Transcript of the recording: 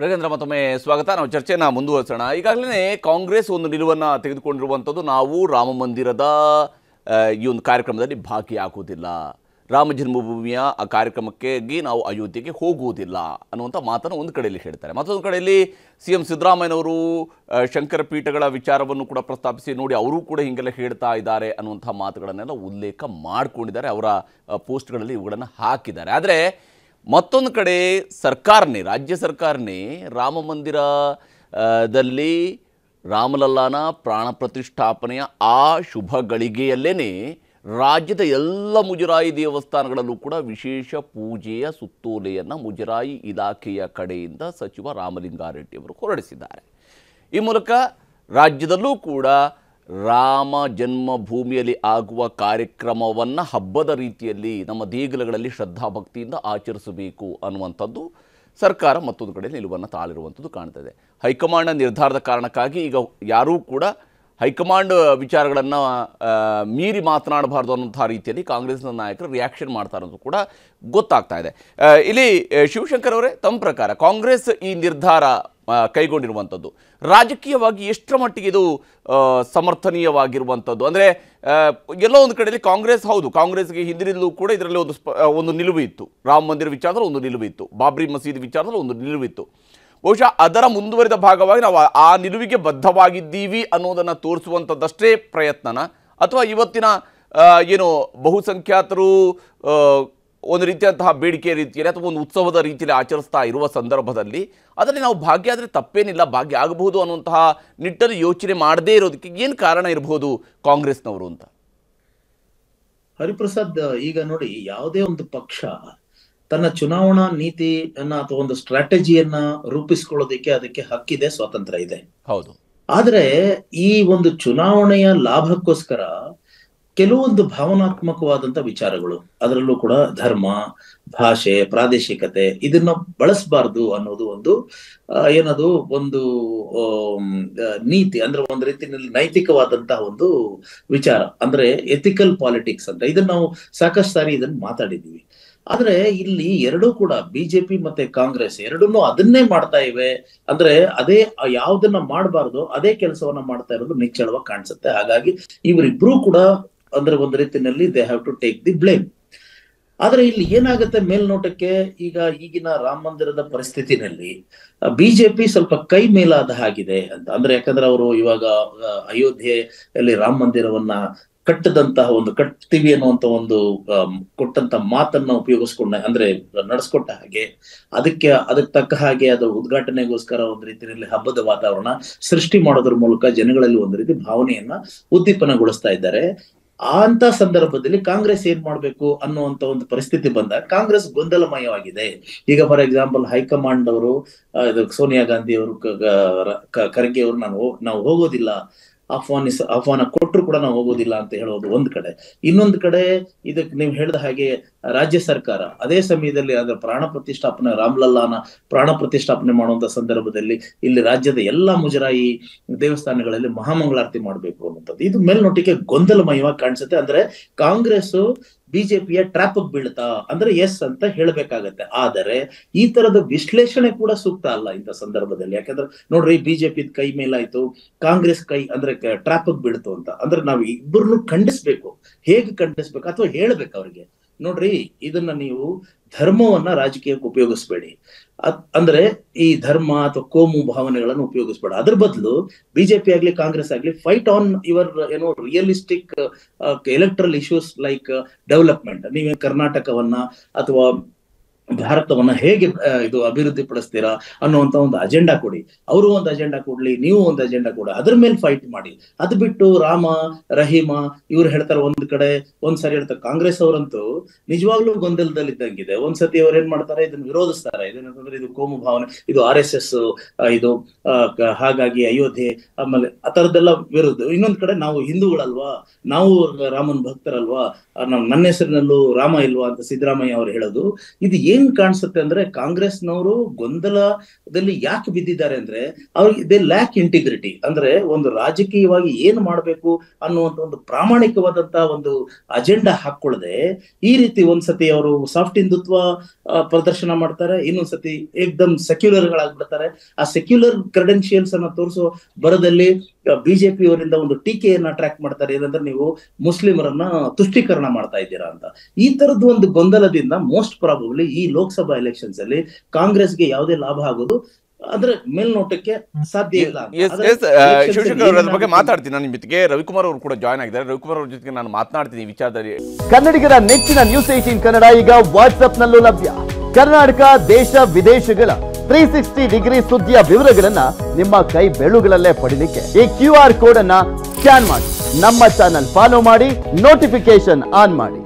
ರವೀಂದ್ರ ಮತ್ತೊಮ್ಮೆ ಸ್ವಾಗತ. ನಾವು ಚರ್ಚೆನ ಮುಂದುವರಿಸೋಣ. ಈಗಾಗಲೇ ಕಾಂಗ್ರೆಸ್ ಒಂದು ನಿಲುವನ್ನು ತೆಗೆದುಕೊಂಡಿರುವಂಥದ್ದು, ನಾವು ರಾಮ ಮಂದಿರದ ಈ ಒಂದು ಕಾರ್ಯಕ್ರಮದಲ್ಲಿ ಭಾಗಿಯಾಗುವುದಿಲ್ಲ, ರಾಮ ಜನ್ಮಭೂಮಿಯ ಆ ಕಾರ್ಯಕ್ರಮಕ್ಕಾಗಿ ನಾವು ಅಯೋಧ್ಯೆಗೆ ಹೋಗುವುದಿಲ್ಲ ಅನ್ನುವಂಥ ಮಾತನ್ನು ಒಂದು ಕಡೆಯಲ್ಲಿ ಹೇಳ್ತಾರೆ. ಮತ್ತೊಂದು ಕಡೆಯಲ್ಲಿ CM ಸಿದ್ದರಾಮಯ್ಯನವರು ಶಂಕರ ಪೀಠಗಳ ವಿಚಾರವನ್ನು ಕೂಡ ಪ್ರಸ್ತಾಪಿಸಿ, ನೋಡಿ ಅವರು ಕೂಡ ಹೀಗೆಲ್ಲ ಹೇಳ್ತಾ ಇದ್ದಾರೆ ಅನ್ನುವಂಥ ಮಾತುಗಳನ್ನೆಲ್ಲ ಉಲ್ಲೇಖ ಮಾಡಿಕೊಂಡಿದ್ದಾರೆ, ಅವರ ಪೋಸ್ಟ್ಗಳಲ್ಲಿ ಇವುಗಳನ್ನು ಹಾಕಿದ್ದಾರೆ. ಆದರೆ ಮತ್ತೊಂದು ಕಡೆ ಸರ್ಕಾರನೇ, ರಾಜ್ಯ ಸರ್ಕಾರನೇ ರಾಮ ಮಂದಿರದಲ್ಲಿ ರಾಮಲಲ್ಲಾನ ಪ್ರಾಣ ಪ್ರತಿಷ್ಠಾಪನೆಯ ಆ ಶುಭ ಗಳಿಗೆಯಲ್ಲೇ ರಾಜ್ಯದ ಎಲ್ಲ ಮುಜರಾಯಿ ದೇವಸ್ಥಾನಗಳಲ್ಲೂ ಕೂಡ ವಿಶೇಷ ಪೂಜೆಯ ಸುತ್ತೋಲೆಯನ್ನು ಮುಜರಾಯಿ ಇಲಾಖೆಯ ಕಡೆಯಿಂದ ಸಚಿವ ರಾಮಲಿಂಗಾರೆಡ್ಡಿಯವರು ಹೊರಡಿಸಿದ್ದಾರೆ. ಈ ಮೂಲಕ ರಾಜ್ಯದಲ್ಲೂ ಕೂಡ ರಾಮ ಜನ್ಮಭೂಮಿಯಲ್ಲಿ ಆಗುವ ಕಾರ್ಯಕ್ರಮವನ್ನು ಹಬ್ಬದ ರೀತಿಯಲ್ಲಿ ನಮ್ಮ ದೇಗುಲಗಳಲ್ಲಿ ಶ್ರದ್ಧಾಭಕ್ತಿಯಿಂದ ಆಚರಿಸಬೇಕು ಅನ್ನುವಂಥದ್ದು ಸರ್ಕಾರ ಮತ್ತೊಂದು ಕಡೆ ನಿಲುವನ್ನು ತಾಳಿರುವಂಥದ್ದು ಕಾಣ್ತದೆ. ಹೈಕಮಾಂಡ್ನ ನಿರ್ಧಾರದ ಕಾರಣಕ್ಕಾಗಿ ಈಗ ಯಾರೂ ಕೂಡ ಹೈಕಮಾಂಡ್ ವಿಚಾರಗಳನ್ನು ಮೀರಿ ಮಾತನಾಡಬಾರ್ದು ಅನ್ನೋಂಥ ರೀತಿಯಲ್ಲಿ ಕಾಂಗ್ರೆಸ್ನ ನಾಯಕರು ರಿಯಾಕ್ಷನ್ ಮಾಡ್ತಾರೆ ಅಂತ ಕೂಡ ಗೊತ್ತಾಗ್ತಾ ಇದೆ. ಇಲ್ಲಿ ಶಿವಶಂಕರ್ ಅವರೇ, ತಮ್ಮ ಪ್ರಕಾರ ಕಾಂಗ್ರೆಸ್ ಈ ನಿರ್ಧಾರ ಕೈಗೊಂಡಿರುವಂಥದ್ದು ರಾಜಕೀಯವಾಗಿ ಎಷ್ಟರ ಮಟ್ಟಿಗೆ ಇದು ಸಮರ್ಥನೀಯವಾಗಿರುವಂಥದ್ದು? ಅಂದರೆ ಎಲ್ಲೋ ಒಂದು ಕಡೆಯಲ್ಲಿ ಕಾಂಗ್ರೆಸ್, ಹೌದು, ಕಾಂಗ್ರೆಸ್ಗೆ ಹಿಂದಿನಿಂದಲೂ ಕೂಡ ಇದರಲ್ಲಿ ಒಂದು ನಿಲುವು ಇತ್ತು, ರಾಮ ಮಂದಿರ ವಿಚಾರದಲ್ಲಿ ಒಂದು ನಿಲುವು ಇತ್ತು, ಬಾಬ್ರಿ ಮಸೀದಿ ವಿಚಾರದಲ್ಲಿ ಒಂದು ನಿಲುವಿತ್ತು. ಬಹುಶಃ ಅದರ ಮುಂದುವರಿದ ಭಾಗವಾಗಿ ನಾವು ಆ ನಿಲುವಿಗೆ ಬದ್ಧವಾಗಿದ್ದೀವಿ ಅನ್ನೋದನ್ನು ತೋರಿಸುವಂಥದ್ದಷ್ಟೇ ಪ್ರಯತ್ನನ, ಅಥವಾ ಇವತ್ತಿನ ಏನು ಬಹುಸಂಖ್ಯಾತರು ಒಂದು ರೀತಿಯಂತಹ ಬೇಡಿಕೆ ರೀತಿಯಲ್ಲಿ ಅಥವಾ ಒಂದು ಉತ್ಸವದ ರೀತಿಯಲ್ಲಿ ಆಚರಿಸ್ತಾ ಇರುವ ಸಂದರ್ಭದಲ್ಲಿ ಅದರಲ್ಲಿ ನಾವು ಭಾಗ್ಯ ಆದರೆ ತಪ್ಪೇನಿಲ್ಲ, ಭಾಗ್ಯ ಆಗಬಹುದು ಅನ್ನುವಂತಹ ನಿಟ್ಟಲ್ಲಿ ಯೋಚನೆ ಮಾಡದೇ ಇರೋದಕ್ಕೆ ಏನು ಕಾರಣ ಇರಬಹುದು ಕಾಂಗ್ರೆಸ್ನವರು ಅಂತ? ಹರಿಪ್ರಸಾದ್, ಈಗ ನೋಡಿ, ಯಾವುದೇ ಒಂದು ಪಕ್ಷ ತನ್ನ ಚುನಾವಣಾ ನೀತಿಯನ್ನ ಅಥವಾ ಒಂದು ಸ್ಟ್ರಾಟಜಿಯನ್ನ ರೂಪಿಸ್ಕೊಳ್ಳೋದಕ್ಕೆ ಅದಕ್ಕೆ ಹಕ್ಕಿದೆ, ಸ್ವಾತಂತ್ರ್ಯ ಇದೆ. ಹೌದು. ಆದ್ರೆ ಈ ಒಂದು ಚುನಾವಣೆಯ ಲಾಭಕ್ಕೋಸ್ಕರ ಕೆಲವೊಂದು ಭಾವನಾತ್ಮಕವಾದಂತ ವಿಚಾರಗಳು, ಅದರಲ್ಲೂ ಕೂಡ ಧರ್ಮ, ಭಾಷೆ, ಪ್ರಾದೇಶಿಕತೆ, ಇದನ್ನ ಬಳಸಬಾರ್ದು ಅನ್ನೋದು ಒಂದು ಏನದು ಒಂದು ನೀತಿ, ಅಂದ್ರೆ ಒಂದು ರೀತಿಯಲ್ಲಿ ನೈತಿಕವಾದಂತಹ ಒಂದು ವಿಚಾರ, ಅಂದ್ರೆ ಎಥಿಕಲ್ ಪಾಲಿಟಿಕ್ಸ್ ಅಂತ. ಇದನ್ನ ನಾವು ಸಾಕಷ್ಟು ಸಾರಿ ಇದನ್ನ ಮಾತಾಡಿದೀವಿ. ಆದ್ರೆ ಇಲ್ಲಿ ಎರಡೂ ಕೂಡ ಬಿಜೆಪಿ ಮತ್ತೆ ಕಾಂಗ್ರೆಸ್ ಎರಡನ್ನೂ ಅದನ್ನೇ ಮಾಡ್ತಾ ಇವೆ. ಅಂದ್ರೆ ಅದೇ ಯಾವ್ದನ್ನ ಮಾಡಬಾರ್ದು ಅದೇ ಕೆಲಸವನ್ನ ಮಾಡ್ತಾ ಇರೋದು ನಿಚ್ಚಳವಾಗಿ ಕಾಣಿಸುತ್ತೆ. ಹಾಗಾಗಿ ಇವರಿಬ್ರು ಕೂಡ ಅಂದ್ರೆ ಒಂದು ರೀತಿಯಲ್ಲಿ they have to take the blame. ಆದ್ರೆ ಇಲ್ಲಿ ಏನಾಗುತ್ತೆ ಮೇಲ್ನೋಟಕ್ಕೆ, ಈಗ ಈಗಿನ ರಾಮ ಮಂದಿರದ ಪರಿಸ್ಥಿತಿನಲ್ಲಿ ಬಿಜೆಪಿ ಸ್ವಲ್ಪ ಕೈ ಮೇಲಾದ ಹಾಗಿದೆ ಅಂತ. ಅಂದ್ರೆ ಯಾಕಂದ್ರೆ ಅವರು ಇವಾಗ ಅಯೋಧ್ಯೆಯಲ್ಲಿ ರಾಮ ಮಂದಿರವನ್ನ ಕಟ್ಟದಂತಹ ಒಂದು ಕಟ್ತೀವಿ ಅನ್ನುವಂತ ಒಂದು ಕೊಟ್ಟಂತ ಮಾತನ್ನ ಉಪಯೋಗಿಸ್ಕೊಂಡ, ಅಂದ್ರೆ ನಡೆಸ್ಕೊಟ್ಟ ಹಾಗೆ ಅದಕ್ಕೆ ತಕ್ಕ ಹಾಗೆ ಅದು ಉದ್ಘಾಟನೆಗೋಸ್ಕರ ಒಂದು ರೀತಿಯಲ್ಲಿ ಹಬ್ಬದ ವಾತಾವರಣ ಸೃಷ್ಟಿ ಮಾಡೋದ್ರ ಮೂಲಕ ಜನಗಳಲ್ಲಿ ಒಂದು ರೀತಿ ಭಾವನೆಯನ್ನ ಉದ್ದೀಪನಗೊಳಿಸ್ತಾ ಇದ್ದಾರೆ. ಅಂತ ಸಂದರ್ಭದಲ್ಲಿ ಕಾಂಗ್ರೆಸ್ ಏನ್ ಮಾಡ್ಬೇಕು ಅನ್ನುವಂತ ಒಂದು ಪರಿಸ್ಥಿತಿ ಬಂದಾಗ ಕಾಂಗ್ರೆಸ್ ಗೊಂದಲಮಯವಾಗಿದೆ. ಈಗ ಫಾರ್ ಎಕ್ಸಾಂಪಲ್ ಹೈಕಮಾಂಡ್ ಅವರು, ಸೋನಿಯಾ ಗಾಂಧಿ ಅವರು, ಖರ್ಗೆ ಅವರು ನಾವು ಹೋಗೋದಿಲ್ಲ, ಆಹ್ವಾನ ಕೊಟ್ಟರು ಕೂಡ ನಾವು ಹೋಗೋದಿಲ್ಲ ಅಂತ ಹೇಳೋದು ಒಂದ್ ಕಡೆ. ಇನ್ನೊಂದು ಕಡೆ ಇದಕ್ಕೆ ನೀವು ಹೇಳಿದ ಹಾಗೆ ರಾಜ್ಯ ಸರ್ಕಾರ ಅದೇ ಸಮಯದಲ್ಲಿ ಅದರ ಪ್ರಾಣ ಪ್ರತಿಷ್ಠಾಪನೆ, ರಾಮಲಲ್ಲಾನ ಪ್ರಾಣ ಪ್ರತಿಷ್ಠಾಪನೆ ಮಾಡುವಂತ ಸಂದರ್ಭದಲ್ಲಿ ಇಲ್ಲಿ ರಾಜ್ಯದ ಎಲ್ಲಾ ಮುಜರಾಯಿ ದೇವಸ್ಥಾನಗಳಲ್ಲಿ ಮಹಾಮಂಗಳಾರತಿ ಮಾಡ್ಬೇಕು ಅನ್ನುವಂಥದ್ದು, ಇದು ಮೇಲ್ನೋಟಿಗೆ ಗೊಂದಲಮಯವಾಗಿ ಕಾಣಿಸುತ್ತೆ. ಅಂದ್ರೆ ಕಾಂಗ್ರೆಸ್ ಬಿಜೆಪಿಯ ಟ್ರಾಪ್ ಬೀಳ್ತಾ ಅಂದ್ರೆ ಎಸ್ ಅಂತ ಹೇಳ್ಬೇಕಾಗತ್ತೆ. ಆದರೆ ಈ ತರದ ವಿಶ್ಲೇಷಣೆ ಕೂಡ ಸೂಕ್ತ ಅಲ್ಲ ಇಂಥ ಸಂದರ್ಭದಲ್ಲಿ. ಯಾಕಂದ್ರೆ ನೋಡ್ರಿ, ಬಿಜೆಪಿ ಕೈ ಮೇಲಾಯ್ತು, ಕಾಂಗ್ರೆಸ್ ಕೈ ಅಂದ್ರೆ ಟ್ರಾಪ್ ಬೀಳ್ತು ಅಂತ. ಅಂದ್ರೆ ನಾವು ಇಬ್ಬರನ್ನು ಖಂಡಿಸ್ಬೇಕು. ಹೇಗೆ ಖಂಡಿಸ್ಬೇಕು ಅಥವಾ ಹೇಳ್ಬೇಕು ಅವ್ರಿಗೆ, ನೋಡ್ರಿ ಇದನ್ನ ನೀವು ಧರ್ಮವನ್ನ ರಾಜಕೀಯಕ್ಕೆ ಉಪಯೋಗಿಸ್ಬೇಡಿ, ಅಂದ್ರೆ ಈ ಧರ್ಮ ಅಥವಾ ಕೋಮು ಭಾವನೆಗಳನ್ನು ಉಪಯೋಗಿಸ್ಬೇಡ. ಅದ್ರ ಬದಲು ಬಿಜೆಪಿ ಆಗ್ಲಿ ಕಾಂಗ್ರೆಸ್ ಆಗ್ಲಿ fight on your realistic electoral issues like development. ನೀವೇ ಕರ್ನಾಟಕವನ್ನ ಅಥವಾ ಭಾರತವನ್ನ ಹೇಗೆ ಇದು ಅಭಿವೃದ್ಧಿ ಪಡಿಸ್ತೀರಾ ಅನ್ನುವಂತ ಒಂದು ಅಜೆಂಡಾ ಕೊಡಿ. ಅವರು ಒಂದು ಅಜೆಂಡಾ ಕೊಡ್ಲಿ, ನೀವು ಒಂದು ಅಜೆಂಡಾ ಕೊಡಿ, ಅದ್ರ ಮೇಲೆ ಫೈಟ್ ಮಾಡಿ. ಅದು ಬಿಟ್ಟು ರಾಮ ರಹೀಮ ಇವ್ರು ಹೇಳ್ತಾರೆ ಒಂದ್ ಕಡೆ, ಒಂದ್ಸರಿ ಹೇಳ್ತಾರೆ. ಕಾಂಗ್ರೆಸ್ ಅವರಂತೂ ನಿಜವಾಗ್ಲೂ ಗೊಂದಲದಲ್ಲಿದ್ದಂಗಿದೆ. ಒಂದ್ಸತಿ ಅವ್ರು ಏನ್ ಮಾಡ್ತಾರೆ, ಇದನ್ನ ವಿರೋಧಿಸ್ತಾರೆ. ಇದೇನಂತಂದ್ರೆ ಇದು ಕೋಮು ಭಾವನೆ, ಇದು RSS, ಇದು ಹಾಗಾಗಿ ಅಯೋಧ್ಯೆ, ಆಮೇಲೆ ಆ ತರದ್ದೆಲ್ಲ ವಿರೋಧ. ಇನ್ನೊಂದ್ ಕಡೆ ನಾವು ಹಿಂದೂಗಳಲ್ವಾ, ನಾವು ರಾಮನ್ ಭಕ್ತರಲ್ವಾ, ನನ್ನ ಹೆಸರಿನಲ್ಲೂ ರಾಮ ಇಲ್ವಾ ಅಂತ ಸಿದ್ದರಾಮಯ್ಯ ಅವರು ಹೇಳೋದು. ಇದು ಏನ್ ಕಾಣಿಸುತ್ತೆ ಅಂದ್ರೆ ಕಾಂಗ್ರೆಸ್ನವರು ಗೊಂದಲದಲ್ಲಿ ಯಾಕೆ ಬಿದ್ದಿದ್ದಾರೆ ಅಂದ್ರೆ ಅವ್ರಿಗೆ ದೇ ಲ್ಯಾಕ್ ಇಂಟಿಗ್ರಿಟಿ. ಅಂದ್ರೆ ಒಂದು ರಾಜಕೀಯವಾಗಿ ಏನ್ ಮಾಡ್ಬೇಕು ಅನ್ನುವಂತ ಒಂದು ಪ್ರಾಮಾಣಿಕವಾದಂತ ಒಂದು ಅಜೆಂಡಾ ಹಾಕೊಳ್ಳದೆ ಈ ರೀತಿ ಒಂದ್ಸತಿ ಅವರು ಸಾಫ್ಟ್ ಹಿಂದುತ್ವ ಪ್ರದರ್ಶನ ಮಾಡ್ತಾರೆ, ಇನ್ನೊಂದ್ಸತಿ ಏಕ್ದಮ್ ಸೆಕ್ಯುಲರ್ ಗಳಾಗ್ಬಿಡ್ತಾರೆ. ಆ ಸೆಕ್ಯುಲರ್ ಕ್ರೆಡೆನ್ಶಿಯಲ್ಸ್ ಅನ್ನ ತೋರಿಸೋ ಬರದಲ್ಲಿ ಬಿಜೆಪಿ ಅವರಿಂದ ಒಂದು ಟೀಕೆಯನ್ನ ಅಟ್ರಾಕ್ಟ್ ಮಾಡ್ತಾರೆ. ಏನಂದ್ರೆ ನೀವು ಮುಸ್ಲಿಮರನ್ನ ತುಷ್ಟೀಕರಣ ಮಾಡ್ತಾ ಇದ್ದೀರಾ ಅಂತ. ಈ ತರದ್ದು ಒಂದು ಗೊಂದಲದಿಂದ ಮೋಸ್ಟ್ ಪ್ರಾಬಬ್ಲಿ ಈ ಲೋಕಸಭಾ ಎಲೆಕ್ಷನ್ಸ್ ಅಲ್ಲಿ ಕಾಂಗ್ರೆಸ್ಗೆ ಯಾವುದೇ ಲಾಭ ಆಗೋದು ಅದ್ರ ಮೇಲ್ನೋಟಕ್ಕೆ ಸಾಧ್ಯ ಇಲ್ಲ. ಶಿವಶಂಕರ್ ಅವರ ಬಗ್ಗೆ ಮಾತಾಡ್ತೀನಿ. ನನ್ನ ಜೊತೆಗೆ ರವಿಕುಮಾರ್ ಅವರು ಕೂಡ ಜಾಯ್ನ್ ಆಗಿದ್ದಾರೆ. ರವಿಕುಮಾರ್ ಅವ್ರ ಜೊತೆಗೆ ನಾನು ಮಾತನಾಡ್ತೀನಿ ಈ ವಿಚಾರದಲ್ಲಿ. ಕನ್ನಡಿಗರ ನೆಚ್ಚಿನ ನ್ಯೂಸ್ 18 ಕನ್ನಡ ಈಗ ವಾಟ್ಸ್ಆಪ್ ನಲ್ಲೂ ಲಭ್ಯ. ಕರ್ನಾಟಕ, ದೇಶ ವಿದೇಶಗಳ 360 ಡಿಗ್ರಿ ಸುದ್ದಿಯ ವಿವರಗಳನ್ನ ನಿಮ್ಮ ಕೈ ಬೆಳುಗಳಲ್ಲೇ ಪಡಿಲಿಕ್ಕೆ ಈ QR ಕೋಡ್ ಅನ್ನ ಸ್ಕ್ಯಾನ್ ಮಾಡಿ, ನಮ್ಮ ಚಾನಲ್ ಫಾಲೋ ಮಾಡಿ, ನೋಟಿಫಿಕೇಶನ್ ಆನ್ ಮಾಡಿ.